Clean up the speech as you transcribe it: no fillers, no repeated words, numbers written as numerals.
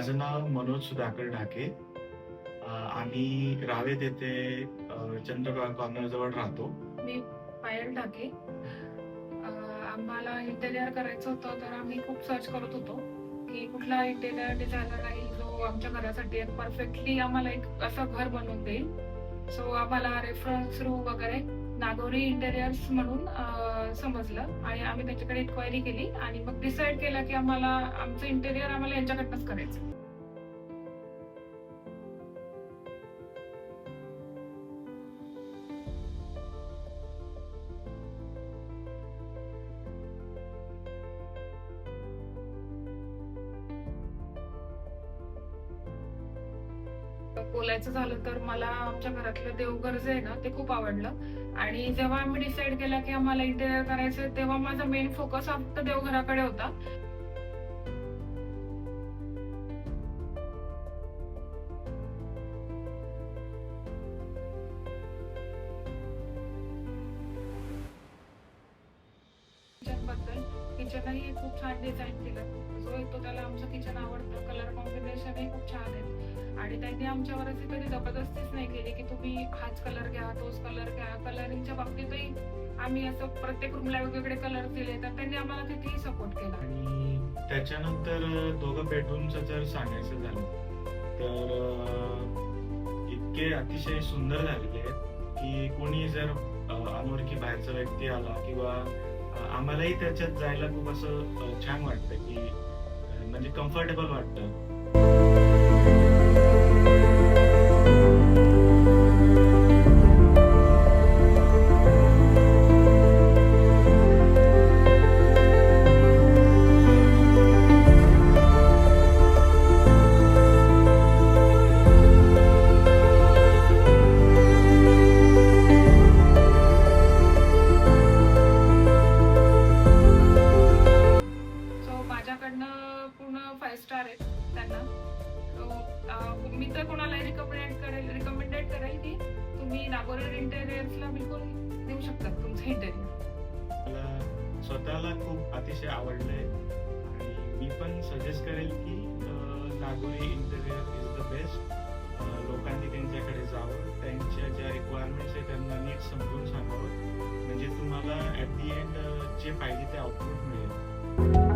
माझं नाव मनोज सुधाकर ढाके. आम्ही रावेत येथे चंद्रप्रभा कॉर्नरजवळ राहतो. मी पायल ढाके. आम्हाला इंटेरियर करायचं होतं, तर आम्ही खूप सर्च करत होतो की कुठला इंटेरियर डिझायनर आहे जो आमच्या घरासाठी एक परफेक्टली आम्हाला एक असं घर बनवून देईल. सो आम्हाला रेफरन्स थ्रू वगैरे नागोरी इंटेरियर्स म्हणून समजलं आणि आम्ही त्याच्याकडे इन्क्वायरी केली आणि मग डिसाईड केलं की आम्हाला आमचं इंटेरियर आम्हाला यांच्याकडनंच करायचं. बोलायचं झालं तर मला आमच्या घरातलं देवघर जे आहे ना ते खूप आवडलं आणि जेव्हा आम्ही डिसाईड केलं की आम्हाला इंटेरियर करायचं तेव्हा माझा मेन फोकस फक्त देवघराकडे होता. किचन बद्दल किचनही खूप छान डिझाईन केलं. जो येतो त्याला आमचं किचन आवडतं. कलर कॉम्बिनेशनही खूप छान आहे आणि त्यांनी आमच्यावर अशी कधी जबरदस्तीच नाही केली की तुम्ही हाच कलर घ्या तोच कलर घ्या. कलरिंगच्या बाबतीतही आम्ही असं प्रत्येक रूमला वेगवेगळे कलर दिले तर त्यांनी आम्हाला तिथेही सपोर्ट केला. आणि त्याच्यानंतर दोघं बेडरूमचं जर सांगायचं झालं तर इतके अतिशय सुंदर झालेले आहेत की कोणी जर अनोळखी बाहेरचा व्यक्ती आला किंवा आम्हालाही त्याच्यात जायला खूप असं छान वाटतं की म्हणजे कम्फर्टेबल वाटतं. माझ्याकडनं पूर्ण 5 स्टार आहेत त्यांना. मी तर कोणालाही रिकमेंडेड करेल की तुम्ही नागोरी इंटेरियर्सला बिलकुल देऊ शकता तुमचं इंटेरियर. मला स्वतःला खूप अतिशय आवडलंय आणि मी पण सजेस्ट करेल की Nagori interior is the best. लोकांनी त्यांच्याकडे जावं, त्यांच्या ज्या रिक्वायरमेंट्स आहेत त्यांना नीट समजून सांगावं, म्हणजे तुम्हाला ॲट दी एंड जे पाहिजे ते आउटपुट मिळेल.